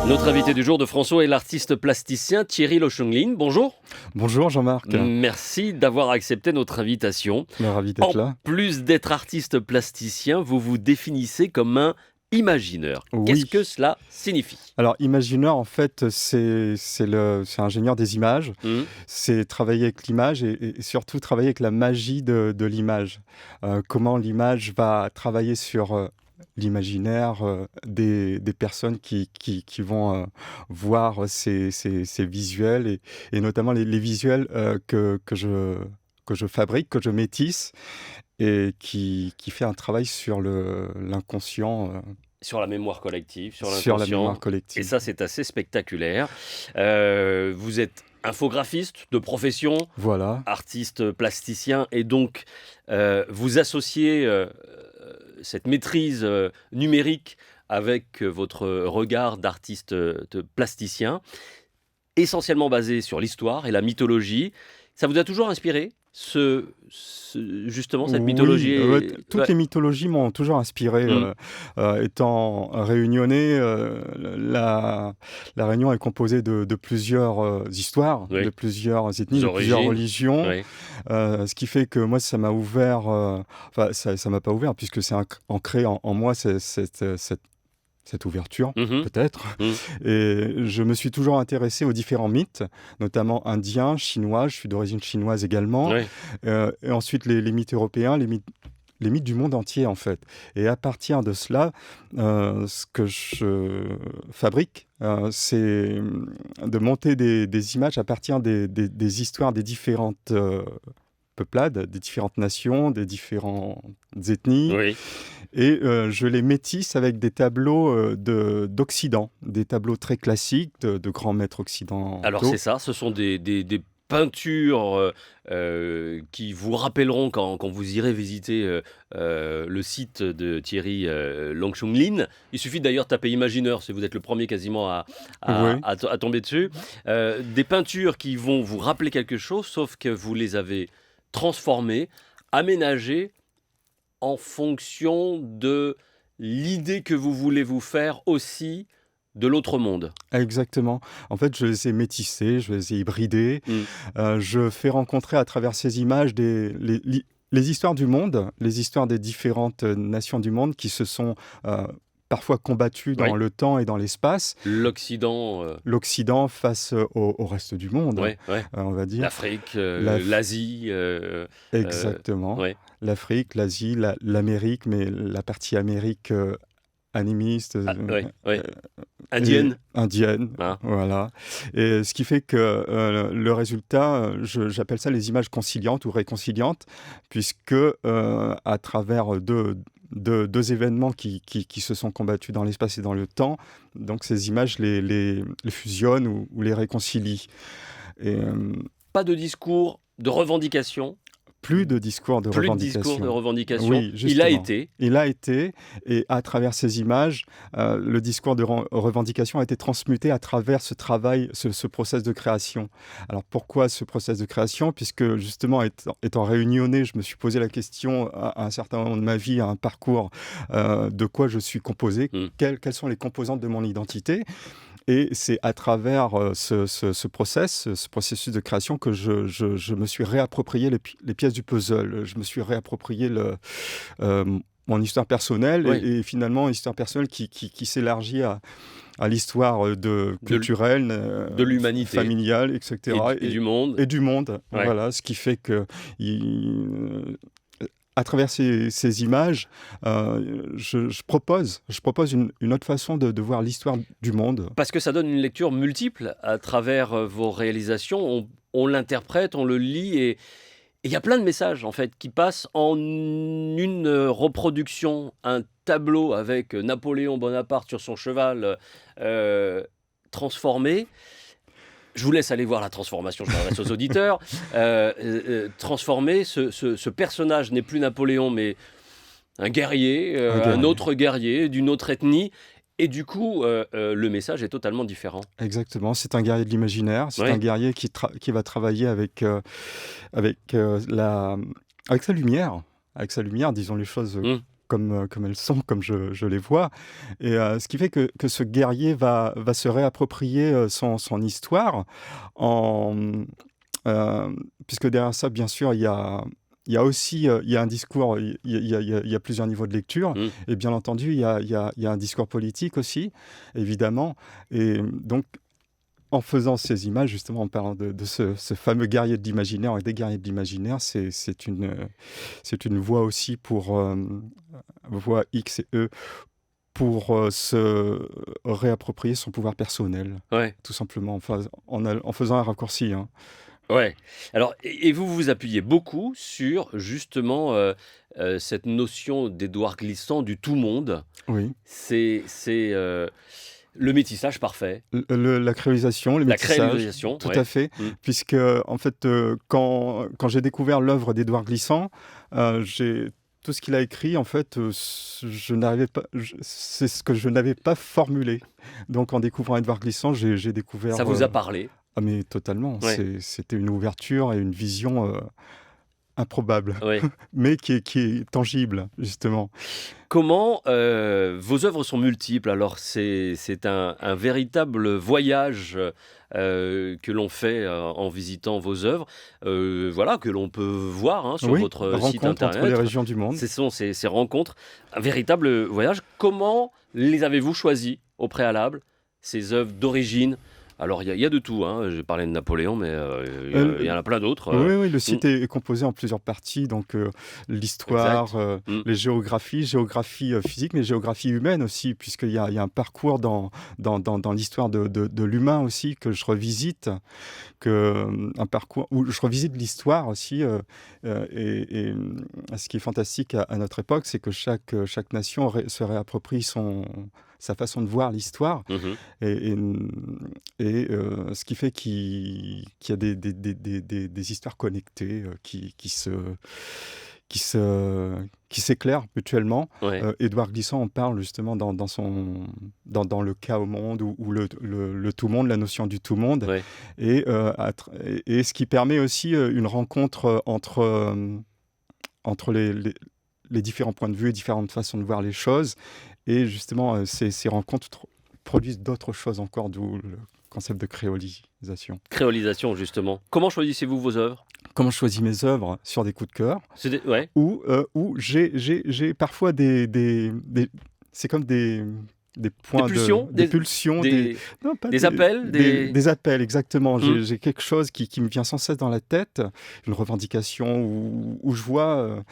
Notre invité du jour de François est l'artiste plasticien Thierry Lochonglin. Bonjour. Bonjour Jean-Marc, Merci d'avoir accepté notre invitation. ravi En d'être là. plus d'être artiste plasticien, vous vous définissez comme un imagineur. Qu'est-ce Oui, que cela signifie? alors imagineur en fait c'est ingénieur des images, Hmm. c'est travailler avec l'image et surtout travailler avec la magie de l'image. Comment l'image va travailler sur l'imaginaire des personnes qui vont voir ces visuels et notamment les visuels que je fabrique, que je métisse et qui fait un travail sur l'inconscient, Sur la mémoire collective, sur sur la mémoire l'inconscient. Et collective. ça, c'est assez spectaculaire. Vous êtes infographiste de profession, Voilà, artiste plasticien, et donc vous associez cette maîtrise numérique avec votre regard d'artiste de plasticien, essentiellement basé sur l'histoire et la mythologie. Ça vous a toujours inspiré, justement, cette oui, mythologie toutes ouais. les mythologies m'ont toujours inspiré, Mm. étant réunionnais, la Réunion est composée de plusieurs, histoires, de Oui, plusieurs ethnies, des de plusieurs origines. religions, Oui. ce qui fait que moi ça m'a ouvert, enfin ça m'a pas ouvert puisque c'est ancré en moi cette ouverture, Mhm. peut-être. Mm. Et je me suis toujours intéressé aux différents mythes, notamment indiens, chinois. Je suis d'origine chinoise également. Oui. Et ensuite, les mythes européens, les mythes du monde entier, en fait. Et à partir de cela, ce que je fabrique, c'est de monter des images à partir des histoires des différentes peuplades, des différentes nations, des différentes ethnies. Oui. Et je les métisse avec des tableaux d'Occident, des tableaux très classiques de grands maîtres Alors c'est occidentaux. ça, ce sont des peintures qui vous rappelleront quand vous irez visiter le site de Thierry Lochonglin. Il suffit d'ailleurs de taper Imagineur, si vous êtes le premier quasiment Oui, à tomber dessus. Des peintures qui vont vous rappeler quelque chose, sauf que vous les avez transformées, aménagées en fonction de l'idée que vous voulez vous faire aussi de l'autre monde. exactement. En fait, je les ai métissés, je les ai hybridés. Mm. Je fais rencontrer à travers ces images les histoires du monde, les histoires des différentes nations du monde qui se sont parfois combattues dans Oui, le temps et dans l'espace. l'Occident, L'Occident face au reste du monde, ouais, ouais. on va dire. L'Afrique, La, l'Asie, Exactement. ouais. L'Afrique, l'Asie, l'Amérique, mais la partie Amérique animiste Ah, ouais, ouais. et Indienne, indienne, hein. voilà. Et ce qui fait que le résultat, j'appelle ça les images conciliantes ou réconciliantes, puisque à travers deux événements qui se sont combattus dans l'espace et dans le temps, donc ces images les fusionnent ou les réconcilient. Et Pas de discours de revendication, plus de discours de plus de discours de revendication. revendication. Oui, Il a justement. été. Il a été, et à travers ces images, le discours de revendication a été transmuté à travers ce travail, ce process de création. Alors pourquoi ce process de création? Puisque justement, étant réunionnais, je me suis posé la question à un certain moment de ma vie, à un parcours, de quoi je suis composé, Mm. quelles sont les composantes de mon identité. Et c'est à travers ce processus de création que je me suis réapproprié les pièces du puzzle. Je me suis réapproprié euh, mon histoire personnelle Oui, et finalement une histoire personnelle qui s'élargit à l'histoire de, culturelle, de l'humanité familiale, etc. et du monde. Et du monde. Ouais. Voilà, ce qui fait que à travers ces images, je propose une autre façon de voir l'histoire du monde. Parce que ça donne une lecture multiple à travers vos réalisations. On l'interprète, on le lit et il y a plein de messages en fait qui passent en une reproduction, un tableau avec Napoléon Bonaparte sur son cheval transformé. Je vous laisse aller voir la transformation, je m'adresse aux auditeurs. Transformé, ce personnage n'est plus Napoléon, mais un guerrier, Un un guerrier. autre guerrier d'une autre ethnie. Et du coup, le message est totalement différent. Exactement, c'est un guerrier de l'imaginaire, c'est un Oui, guerrier qui va travailler avec, avec sa lumière, disons les choses mmh, comme elles sont, comme je les vois. Et ce qui fait que ce guerrier va se réapproprier son histoire, en, puisque derrière ça, bien sûr, il y a aussi il y a un discours, il y a plusieurs niveaux de lecture. Mmh. Et bien entendu, il y a un discours politique aussi, évidemment. Et donc, en faisant ces images, justement, en parlant de ce fameux guerrier de l'imaginaire et des guerriers de l'imaginaire, c'est une voie aussi pour voie X et E, pour se réapproprier son pouvoir personnel, Ouais. tout simplement, enfin, en faisant un raccourci, hein. Ouais. Alors et vous vous appuyez beaucoup sur justement, cette notion d'Édouard Glissant du tout monde. Oui. C'est le métissage parfait, La créolisation, le la métissage, créolisation, tout à ouais. fait, Mmh. puisque en fait, quand j'ai découvert l'œuvre d'Édouard Glissant, j'ai tout ce qu'il a écrit, en fait, je n'arrivais pas, c'est ce que je n'avais pas formulé. Donc en découvrant Édouard Glissant, j'ai Ça découvert, vous a parlé? ah mais totalement, Ouais, c'était une ouverture et une vision improbable, ouais. mais qui est tangible, justement. Comment, vos œuvres sont multiples, alors c'est un véritable voyage, que l'on fait, en visitant vos œuvres, voilà, que l'on peut voir, hein, sur Oui, votre site rencontre entre les internet. régions du monde. Ce sont ces rencontres, un véritable voyage. Comment les avez-vous choisis au préalable, ces œuvres d'origine? Alors il y a de tout, hein, j'ai parlé de Napoléon, mais il y en a plein d'autres, Oui, oui, le mmh, site est composé en plusieurs parties, donc l'histoire, exact. Mmh, les géographies, géographie physique, mais géographie humaine aussi, puisqu'il y a un parcours dans l'histoire de l'humain aussi que je revisite, un parcours où je revisite l'histoire aussi. Ce qui est fantastique à notre époque, c'est que chaque nation se réapproprie sa façon de voir l'histoire. mmh. Et, et, ce qui fait qu'il y a des histoires connectées qui se, qui s'éclairent mutuellement. Ouais. Édouard Glissant en parle justement dans le cas au monde, ou le tout monde, la notion du tout monde. Ouais. Et ce qui permet aussi une rencontre entre les différents points de vue et différentes façons de voir les choses. Et justement, ces rencontres produisent d'autres choses encore, d'où le concept de créolisation. Créolisation, justement. Comment choisissez-vous vos œuvres? Comment je choisis mes œuvres? Sur des coups de cœur, Ouais, où j'ai parfois c'est comme des des points pulsions, des pulsions, des non, pas des appels, des appels, exactement. Mmh. J'ai quelque chose qui me vient sans cesse dans la tête, une revendication, où je vois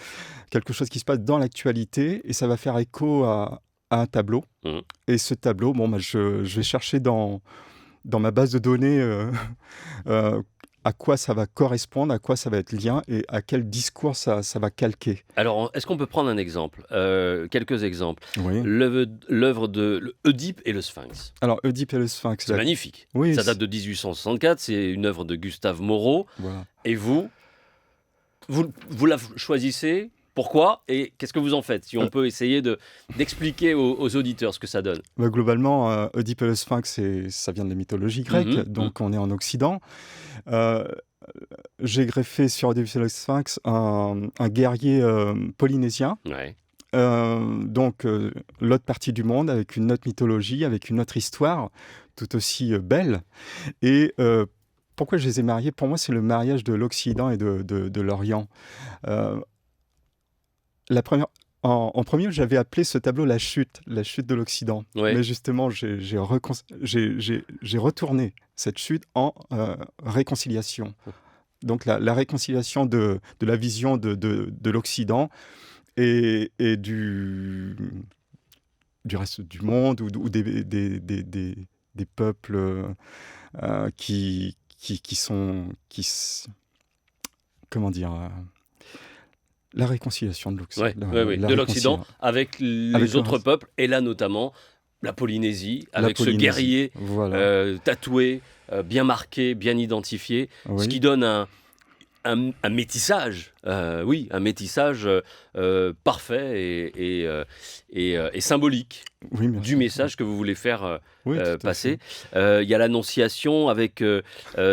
quelque chose qui se passe dans l'actualité, et ça va faire écho à un tableau. Mmh. Et ce tableau, bon, bah, je vais chercher dans ma base de données euh, à quoi ça va correspondre, à quoi ça va être lien, et à quel discours ça va calquer. Alors, est-ce qu'on peut prendre un exemple? Quelques exemples. Oui. L'œuvre de Oedipe et le Sphinx. Alors, Oedipe et le Sphinx, C'est magnifique. oui, Ça date de 1864, c'est une œuvre de Gustave Moreau. voilà. Et vous la choisissez, pourquoi et qu'est-ce que vous en faites? Si on peut essayer d'expliquer aux auditeurs ce que ça donne. Bah, globalement, Oedipe et le Sphinx, ça vient de la mythologie grecque, Mmh. donc on est en Occident. Euh, j'ai greffé sur Oedipe et le Sphinx un guerrier polynésien, Ouais. donc l'autre partie du monde, avec une autre mythologie, avec une autre histoire, tout aussi belle. Et pourquoi je les ai mariés? Pour moi, c'est le mariage de l'Occident et de l'Orient. Euh, La première, en premier, j'avais appelé ce tableau la chute de l'Occident. Ouais. Mais justement, j'ai retourné cette chute en réconciliation. Donc la réconciliation de la vision de l'Occident et du reste du monde, ou des peuples qui sont... comment dire la réconciliation de l'Occident. Ouais, ouais, ouais, de l'Occident avec les avec autres peuples, et là notamment la Polynésie, avec ce Polynésie. guerrier Voilà. tatoué, bien marqué, bien identifié, ce Oui. qui donne un métissage, oui, un métissage parfait et symbolique Oui, bien du sûr. message que vous voulez faire Oui, tout à passer. fait. Il y a l'Annonciation avec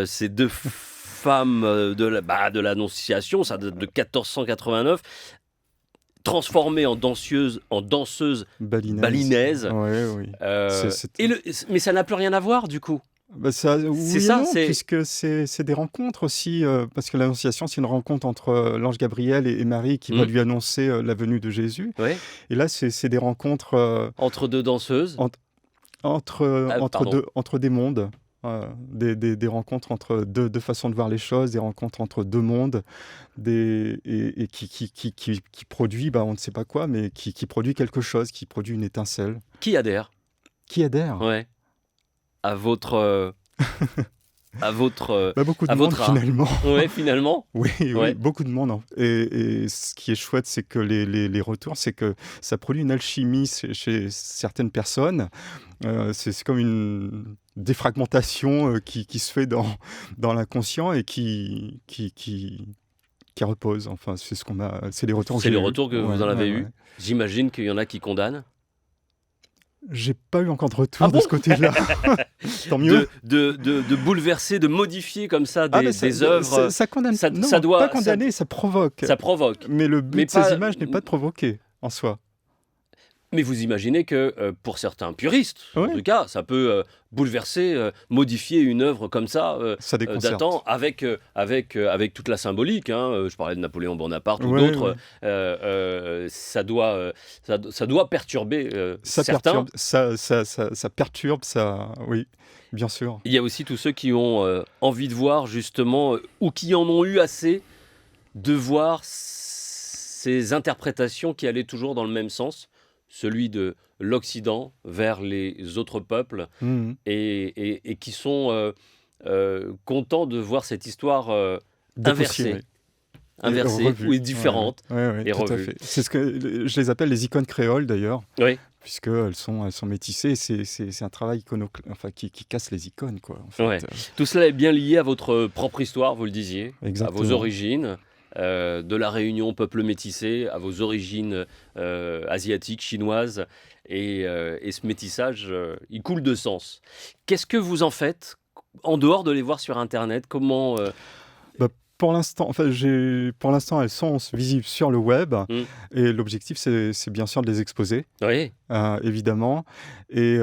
ces deux femmes de l'Annonciation, ça date de 1489. transformée en danseuse balinaise. Ouais, oui. Mais ça n'a plus rien à voir, du coup. Oui C'est et ça, non, puisque c'est des rencontres aussi, parce que l'Annonciation, c'est une rencontre entre l'ange Gabriel et Marie qui va lui annoncer la venue de Jésus. Ouais. Et là, c'est des rencontres Entre deux danseuses. entre des mondes. Des rencontres entre deux façons de voir les choses, des rencontres entre deux mondes, et qui produit, on ne sait pas quoi, mais qui produit quelque chose, qui produit une étincelle. Qui adhère? Qui adhère? Ouais. À votre Beaucoup de à monde votre art. finalement. Ouais, finalement. Oui, Ouais. beaucoup de monde, hein. Et ce qui est chouette, c'est que les retours, c'est que ça produit une alchimie chez certaines personnes. C'est comme une défragmentation qui se fait dans l'inconscient et qui repose. Enfin, c'est les retours que C'est j'ai les eus. retours que vous en avez eus. J'imagine qu'il y en a qui condamnent. J'ai pas eu encore de retour Ah de bon? ce côté-là. Tant mieux. De bouleverser, de modifier comme ça des œuvres. Ça condamne. Non, ça doit, pas condamner, ça provoque. ça provoque. Mais le but Mais de ces pas- images n'est pas de provoquer en soi. Mais vous imaginez que pour certains puristes, en Ouais. tout cas, ça peut bouleverser, modifier une œuvre comme ça, Ça déconcerte. datant avec toute la symbolique. Hein, je parlais de Napoléon Bonaparte ou Ouais, d'autres. Ça doit perturber Ça certains. perturbe, ça perturbe, oui, bien sûr. Il y a aussi tous ceux qui ont envie de voir justement, ou qui en ont eu assez de voir ces interprétations qui allaient toujours dans le même sens, celui de l'Occident vers les autres peuples, Mhm. et qui sont contents de voir cette histoire Dépoussiéré. inversée Revu. ou différente. Ouais, et tout à revu. fait. C'est ce que je les appelle les icônes créoles d'ailleurs, Oui. puisqu'elles sont métissées. C'est un travail qui casse les icônes, quoi. En fait. Ouais. Tout cela est bien lié à votre propre histoire, vous le disiez, Exactement. à vos origines, de la Réunion, peuple métissé, à vos origines asiatiques, chinoises, et ce métissage, il coule de sens. Qu'est-ce que vous en faites, en dehors de les voir sur Internet? Comment Pour l'instant, elles sont visibles sur le web, et l'objectif, c'est bien sûr de les exposer, Oui, évidemment, et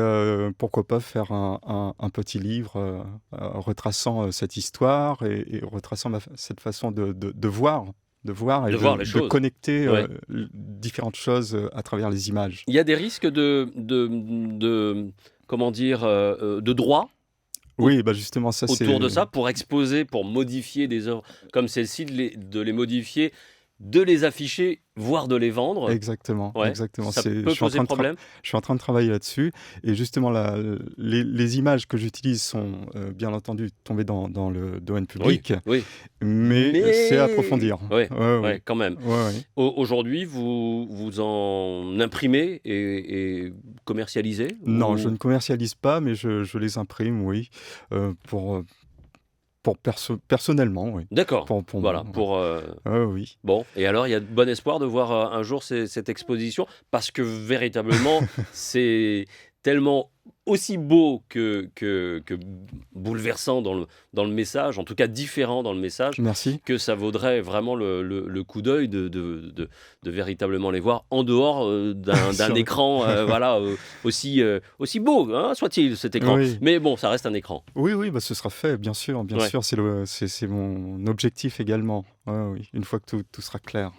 pourquoi pas faire un petit livre retraçant cette histoire et retraçant cette façon de voir et voir les de choses. connecter Ouais. différentes choses à travers les images. il y a des risques comment dire, de droit Oui, justement, ça c'est... autour de ça, pour exposer, pour modifier des œuvres comme celle-ci, de les modifier, de les afficher, voire de les vendre. Exactement, Ouais. exactement. Ça peut Je suis en poser train de problème. Je suis en train de travailler là-dessus, et justement les images que j'utilise sont bien entendu tombées dans le domaine public, Oui, mais c'est à approfondir. Ouais, Ouais, ouais, quand même. ouais. Aujourd'hui, vous en imprimez et commercialisez? Non, ou- je ne commercialise pas, mais je les imprime, oui, personnellement, oui. D'accord. Voilà, oui. Bon, et alors il y a de bon espoir de voir un jour cette exposition, parce que véritablement c'est tellement aussi beau que bouleversant dans le message, en tout cas différent dans le message, Merci. que ça vaudrait vraiment le coup d'œil de véritablement les voir en dehors d'un Sur le- écran aussi beau, hein, soit-il, cet écran. Oui. Mais bon, ça reste un écran. Oui, ce sera fait, bien sûr, Ouais. c'est mon objectif également. Oui, une fois que tout sera clair.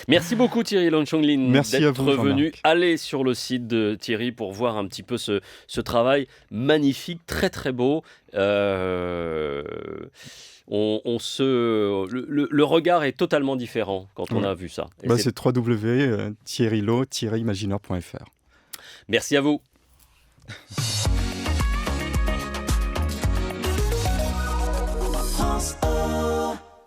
Merci beaucoup Thierry Lonchonglin Merci à d'être vous, venu. Jean-Marc. Allez sur le site de Thierry pour voir un petit peu ce travail magnifique, très très beau. Le regard est totalement différent quand on Ouais. a vu ça. Et C'est www.thierrylo-imagineur.fr. Merci à vous.